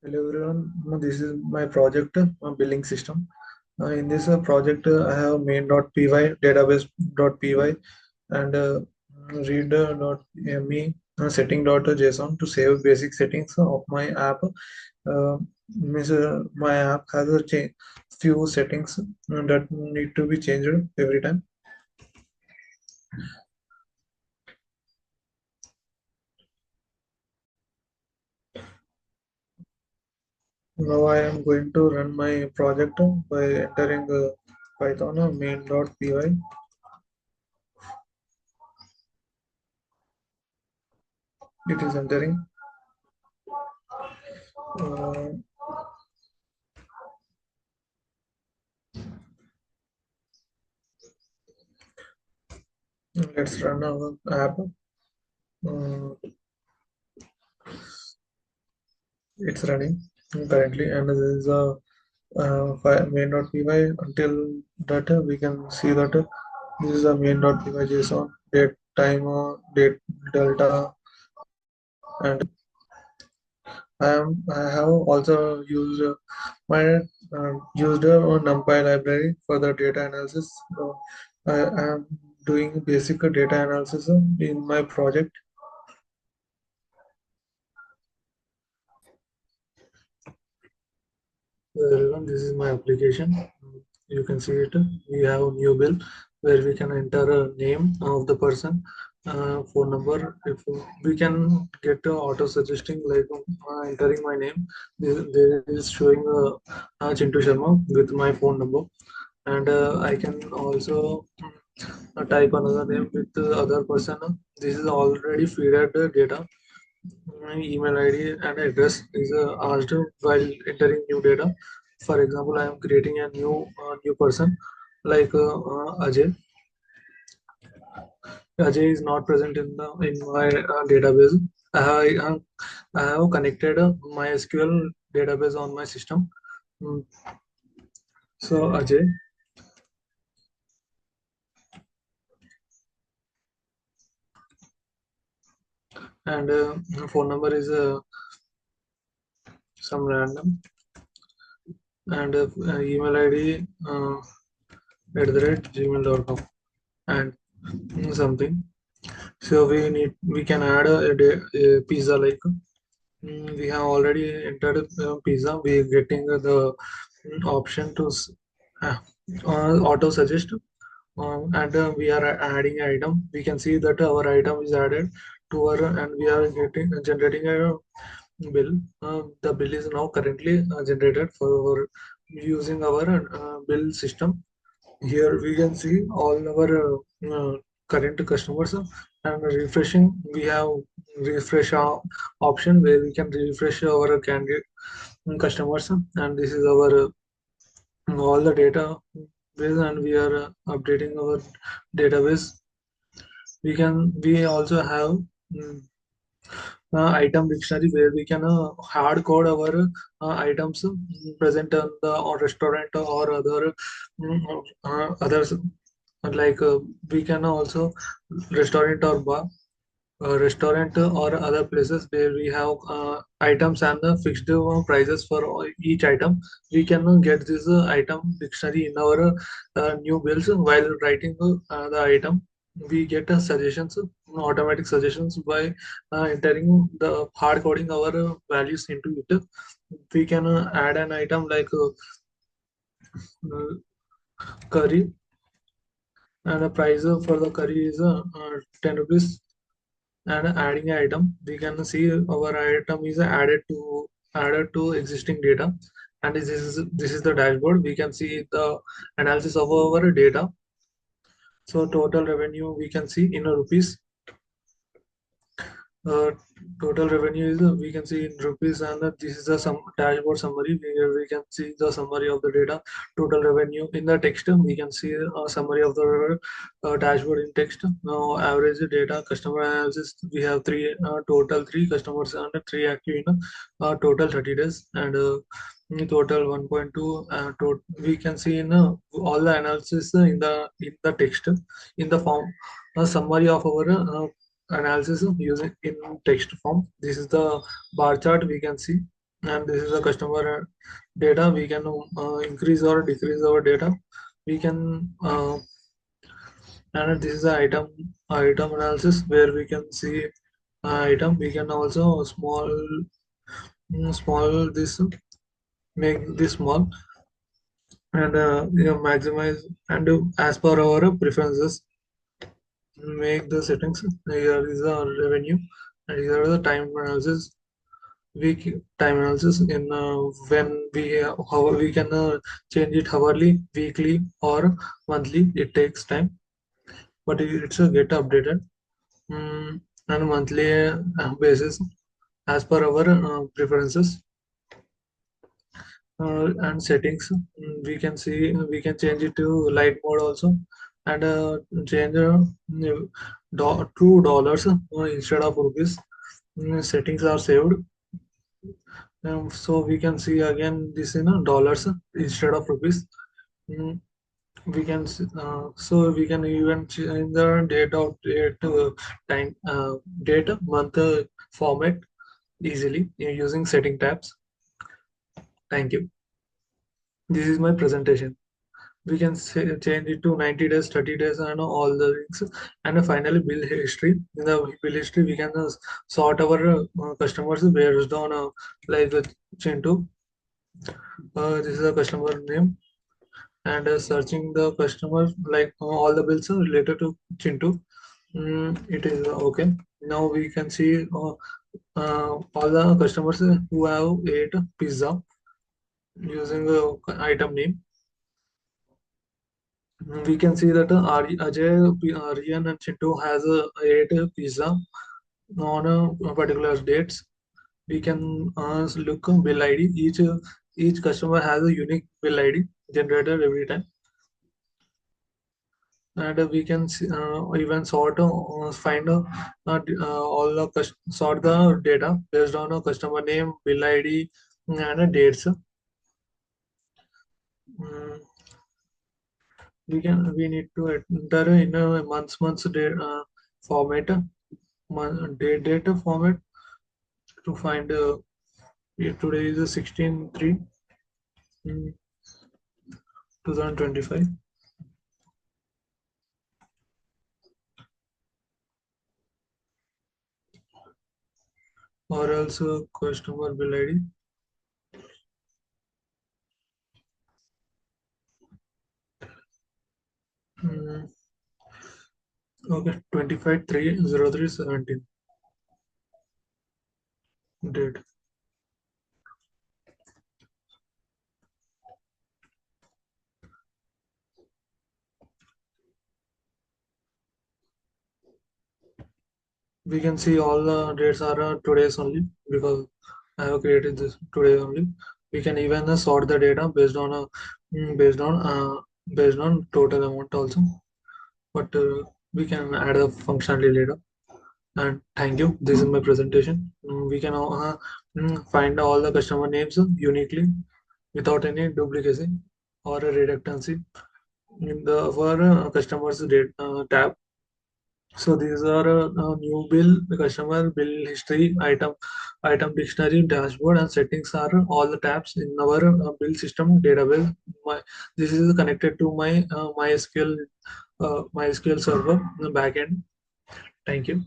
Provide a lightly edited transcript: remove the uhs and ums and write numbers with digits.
Hello everyone, this is my project billing system. In this project, I have main.py, database.py, and read.me setting.json to save basic settings of my app. My app has a few settings that need to be changed every time. Now I am going to run my project by entering Python main.py. It is entering. Uh, let's run our app. Uh, it's running currently, and this is a main.py. Until that, we can see that this is a main.py JSON, date, time, date, delta, and I have also used a NumPy library for the data analysis. I am doing basic data analysis in my project. Everyone, this is my application. You can see it. We have newbill where we can enter a name of the person, phone number. If we can get auto suggesting like entering my name, there is showing Chintu Sharma with my phone number, and I can also type another name with the other person. This is already fed data. My email ID and address is asked while entering new data. For example, I am creating a new person like Ajay. Ajay is not present in my database. I, I have connected MySQL database on my system. Mm, So Ajay, and phone number is some random, and email ID @gmail.com and something. So we can add a pizza like we have already entered pizza. We are getting the option to uh, auto suggest, and we are adding item. We can see that our item is added to our, and we are getting generating a bill. The bill is now currently generated for our using our bill system. Here we can see all our current customers and refreshing. We have refresh option where we can refresh our candidate customers, and this is our all the data base, and we are updating our database. We also have item dictionary where we can hard code our items present on the or restaurant or other others, like we can also restaurant or bar, restaurant or other places where we have items and fixed prices for each item. We can get this item dictionary in our new bills while writing the item. We get suggestions, automatic suggestions by entering the hard coding our values into it. We can add an item like curry, and the price for the curry is 10 rupees, and adding an item. We can see our item is added to existing data, and this is the dashboard. We can see the analysis of our data. So total revenue we can see in rupees. uh, Total revenue is we can see in rupees, and this is the some dashboard summary where we can see the summary of the data. Total revenue in the text, we can see a summary of the dashboard in text. Now average data customer analysis, we have total three customers and three active in total 30 days, and in total 1.2 we can see in all the analysis in the text in the form a summary of our analysis using in text form. This is the bar chart we can see. and this is the customer data. We can increase or decrease our data. We can and this is the item analysis where we can see item. We can also small this, make this small, and maximize, and as per our preferences, make the settings. Here is the revenue, and here are the time analysis. Week time analysis in when we how we can change it hourly, weekly, or monthly. It takes time, but it's a get updated, on a monthly basis as per our preferences. And settings, we can see, we can change it to light mode also, and change to dollars instead of rupees. Settings are saved, so we can see again this in dollars instead of rupees. Mm, we can so we can even change the date of date, time, date, month, format easily using setting tabs. Thank you. This is my presentation. We can say, change it to 90 days, 30 days, and all the links. And finally, bill history. In the bill history, we can sort our customers based on like Chintu. This is a customer name, and searching the customer, like all the bills are related to Chintu. It is okay. Now we can see all the customers who have ate pizza using the item name. We can see that Ajay, Aryan, and Chintu has ate a pizza on a particular dates. We can look bill ID. Each customer has a unique bill ID generated every time, and we can even find all the sort the data based on a customer name, bill ID, and dates. Mm, we need to enter in a months date format, data format, to find today is the 16/3, 2025, or else customer bill ID. Mm, okay, 25/3/03/17 date. We can see all the dates are today's only, because I have created this today only. We can even sort the data based on based on total amount also, but we can add a functionality later. And thank you. This is my presentation. We can find all the customer names uniquely without any duplication or a redundancy in the our customers date tab. So these are new bill, customer bill history, item dictionary, dashboard, and settings are all the tabs in our bill system database. This is connected to my MySQL server in the backend. Thank you.